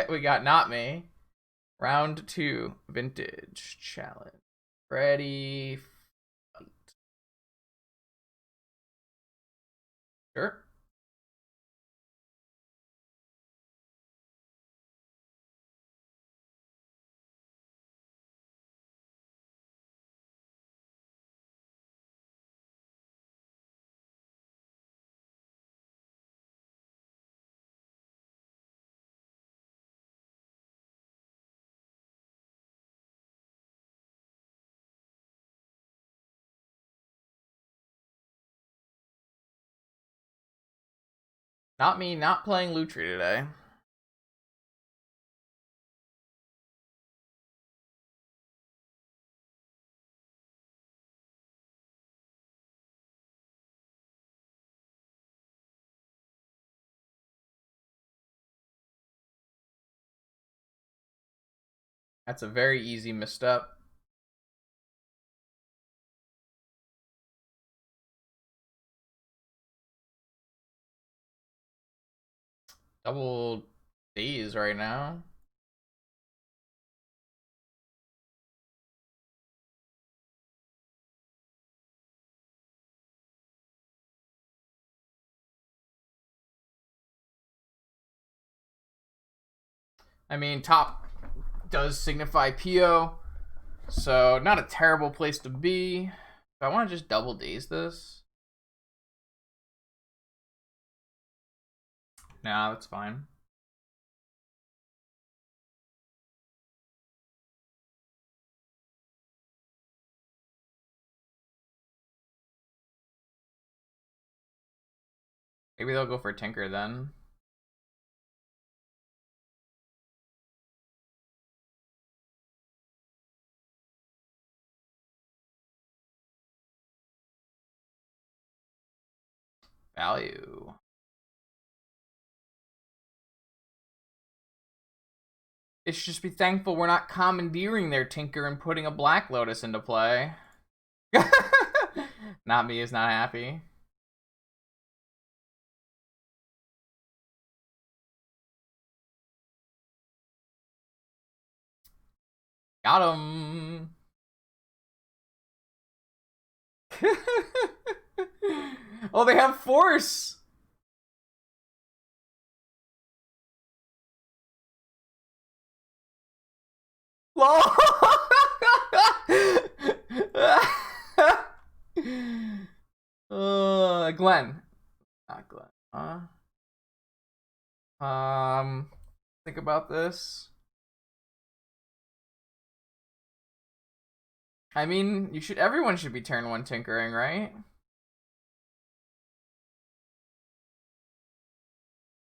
We got Not Me. Round 2, Vintage Challenge. Ready? Fight. Sure. Not me not playing Lutri today. That's a very easy misstep. Double D's right now. I mean, top does signify PO, so not a terrible place to be. If I want to just double D's this. Nah, that's fine. Maybe they'll go for Tinker then. Value. It should just be thankful we're not commandeering their Tinker and putting a Black Lotus into play. Not me is not happy. Got him. Oh, they have force. Lol. Glenn. Not Glenn. Think about this. I mean, everyone should be turn 1 tinkering, right?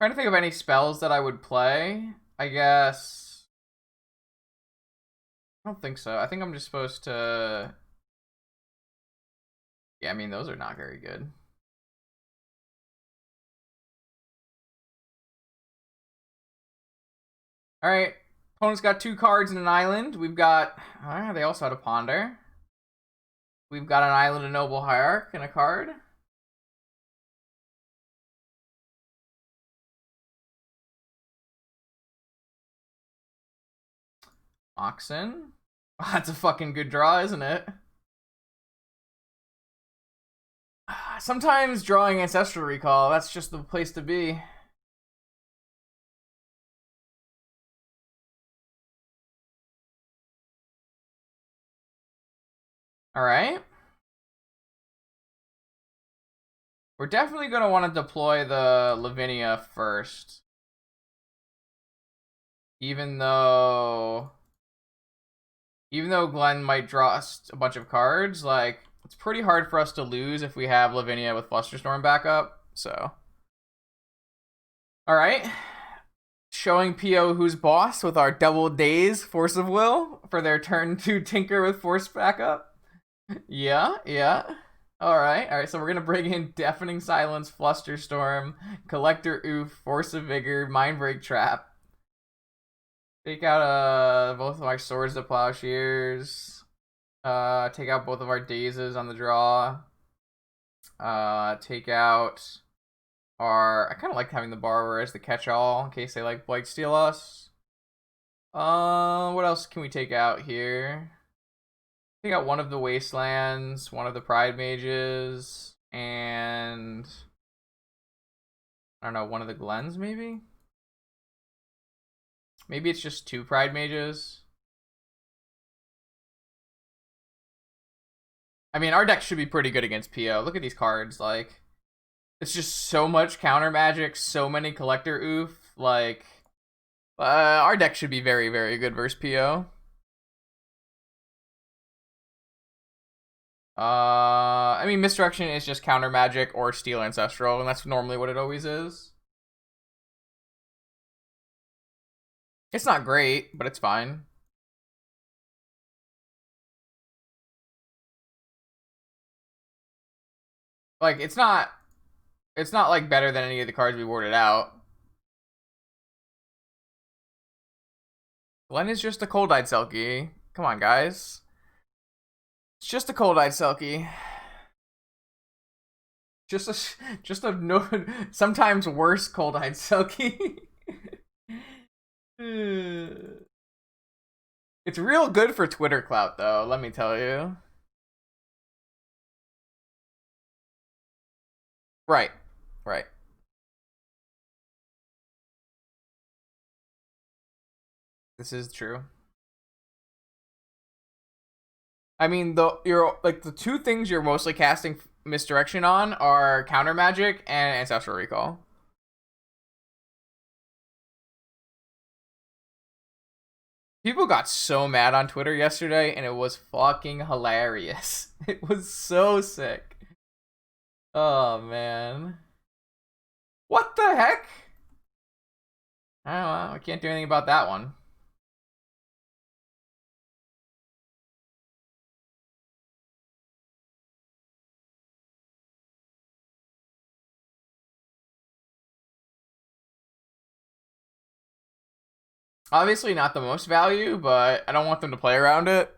Trying to think of any spells that I would play. I guess I don't think so. I think I'm just supposed to. Yeah, I mean those are not very good. All right, opponent's got 2 cards and an island. We've got. They also had a ponder. We've got an island, a noble hierarch, and a card. Oxen. Oh, that's a fucking good draw, isn't it? Sometimes drawing Ancestral Recall, that's just the place to be. Alright. We're definitely going to want to deploy the Lavinia first. Even though Glenn might draw us a bunch of cards, like, it's pretty hard for us to lose if we have Lavinia with Flusterstorm backup, so. Alright. Showing PO who's boss with our double Daze Force of Will for their turn 2 Tinker with Force backup. Yeah. Alright, so we're gonna bring in Deafening Silence, Flusterstorm, Collector Oof, Force of Vigor, Mindbreak Trap. Take out both of our Swords to Plowshares. Take out both of our Dazes on the draw. Take out our. I kind of like having the Borrower as the catch-all in case they like Blightsteel us. What else can we take out here? Take out one of the Wastelands, one of the Pride Mages, and I don't know, one of the Glens maybe? Maybe it's just two Pride Mages. I mean, our deck should be pretty good against PO. Look at these cards, like it's just so much counter magic, so many collector oof. Like, our deck should be very, very good versus PO. I mean, Misdirection is just counter magic or Steel Ancestral, and that's normally what it always is. It's not great, but it's fine. Like, it's not like better than any of the cards we warded out. Glenn is just a Cold-Eyed Selkie. Come on, guys. It's just a Cold-Eyed Selkie. Just a no, sometimes worse Cold-Eyed Selkie. It's real good for Twitter clout, though, let me tell you. Right. Right. This is true. I mean, you're like the two things you're mostly casting Misdirection on are Counter Magic and Ancestral Recall. People got so mad on Twitter yesterday, and it was fucking hilarious. It was so sick. Oh man, what the heck? I don't know. I can't do anything about that one. Obviously not the most value, but I don't want them to play around it.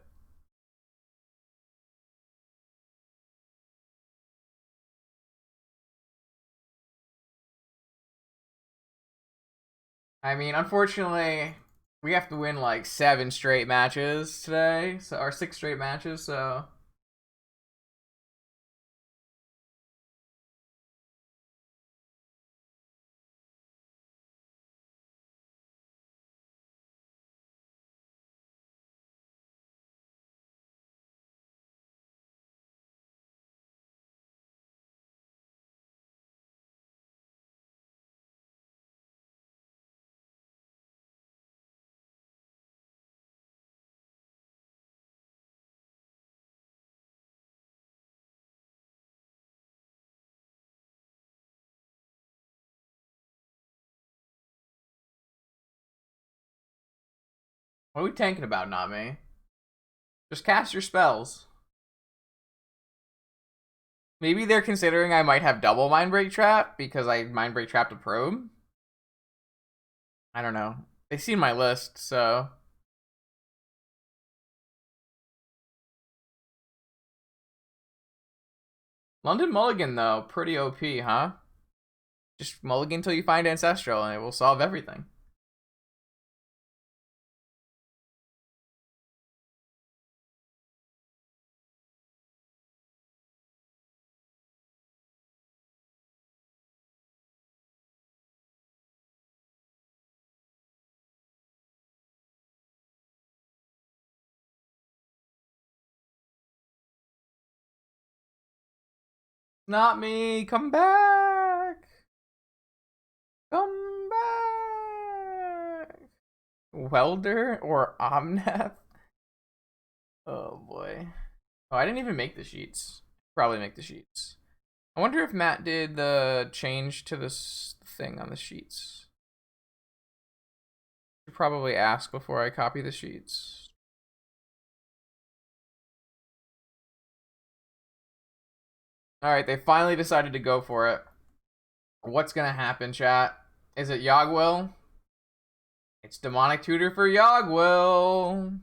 I mean, unfortunately, we have to win like 7 straight matches today, so or 6 straight matches, so what are we tanking about, Nami? Just cast your spells. Maybe they're considering I might have double Mind Break Trap because I Mind Break Trapped a Probe. I don't know. They've seen my list, so London Mulligan though, pretty OP, huh? Just mulligan until you find Ancestral and it will solve everything. Not me, come back! Come back! Welder or Omnath? Oh boy. Oh, I didn't even make the sheets. Probably make the sheets. I wonder if Matt did the change to this thing on the sheets. Should probably ask before I copy the sheets. Alright, they finally decided to go for it. What's gonna happen, chat? Is it Yogwill? It's Demonic Tutor for Yogwill.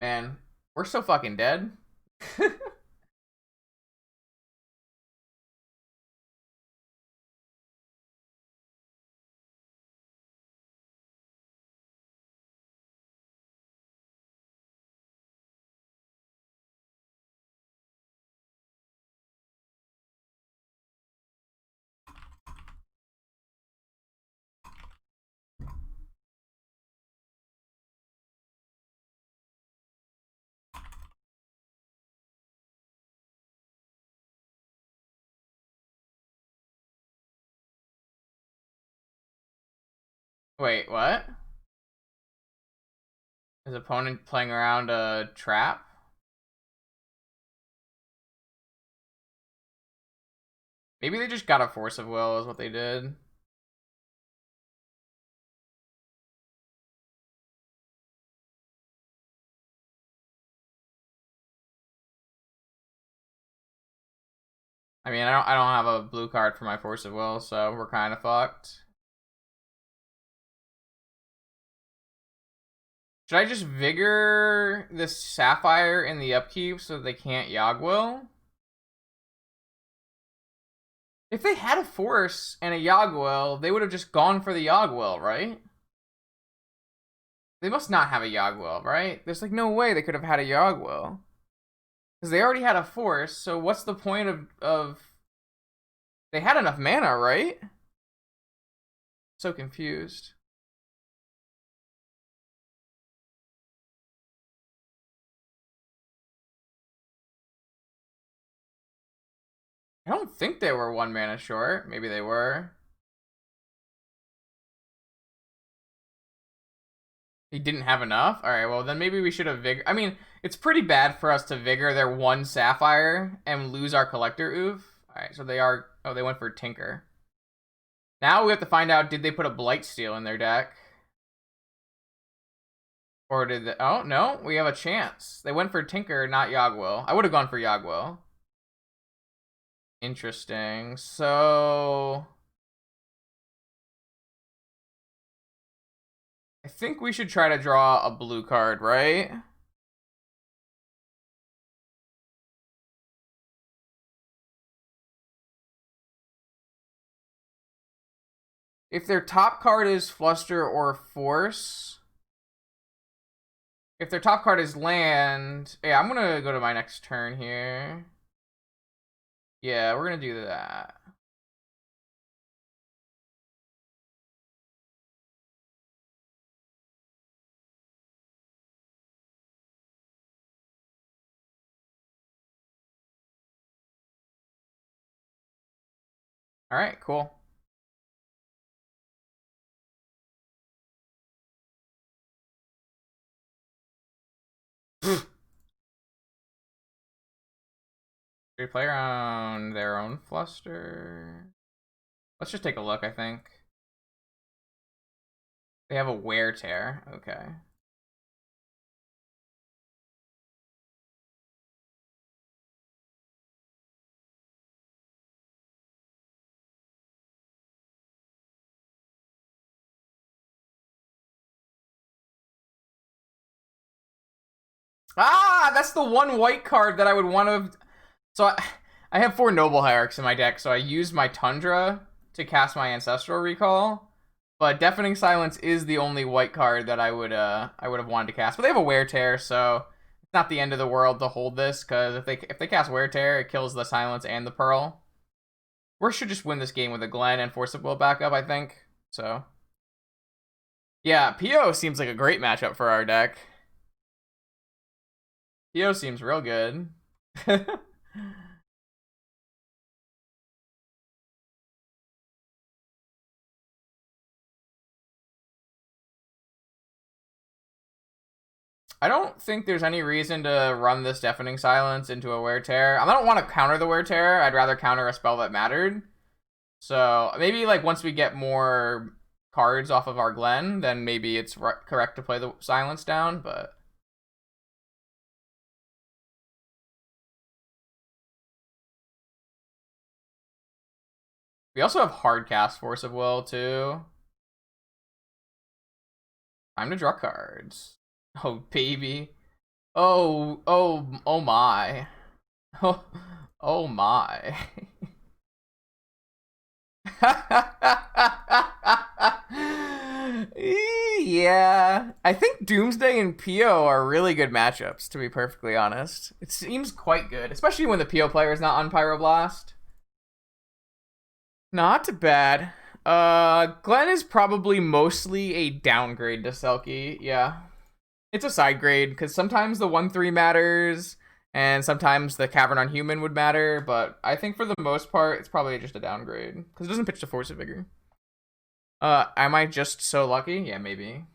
Man, we're so fucking dead. Wait, what? His opponent playing around a trap? Maybe they just got a Force of Will is what they did. I mean, I don't have a blue card for my Force of Will, so we're kind of fucked. Should I just Vigor this Sapphire in the upkeep so they can't Yogg-Will? If they had a Force and a Yogg-Will, they would have just gone for the Yogg-Will, right? They must not have a Yogg-Will, right? There's like no way they could have had a Yogg-Will. Because they already had a Force, so what's the point of... They had enough mana, right? So confused. I don't think they were 1 mana short. Maybe they were. He didn't have enough? Alright, well then maybe we should have Vigor... I mean, it's pretty bad for us to Vigor their 1 Sapphire and lose our Collector Oof. Alright, so they are... Oh, they went for Tinker. Now we have to find out, did they put a Blightsteel in their deck? Or did they... Oh, no, we have a chance. They went for Tinker, not Yogg-Will. I would have gone for Yogg-Will. Interesting. So... I think we should try to draw a blue card, right? If their top card is Fluster or Force... If their top card is land... Yeah, I'm gonna go to my next turn here. Yeah, we're gonna do that. Alright, cool. They play around their own Fluster. Let's just take a look, I think. They have a Wear Tear. Okay. Ah, that's the one white card that I would want to... So I have 4 Noble Hierarchs in my deck, so I used my Tundra to cast my Ancestral Recall. But Deafening Silence is the only white card that I would have wanted to cast. But they have a Wear Tear, so it's not the end of the world to hold this, because if they cast Wear Tear, it kills the Silence and the Pearl. We should just win this game with a Glen and Force of Will backup, I think. So yeah, PO seems like a great matchup for our deck. PO seems real good. I don't think there's any reason to run this Deafening Silence into a Wear Tear. I don't want to counter the Wear Tear. I'd rather counter a spell that mattered. So maybe like once we get more cards off of our Glen, then maybe it's correct to play the Silence down, but... We also have hard cast Force of Will, too. Time to draw cards. Oh, baby. Oh my. Oh my. Yeah. I think Doomsday and PO are really good matchups, to be perfectly honest. It seems quite good, especially when the PO player is not on Pyroblast. Not bad. Glen is probably mostly a downgrade to Selkie, yeah. It's a side grade, because sometimes the 1-3 matters, and sometimes the Cavern on Human would matter, but I think for the most part, it's probably just a downgrade, because it doesn't pitch to Force of Vigor. Am I just so lucky? Yeah, maybe.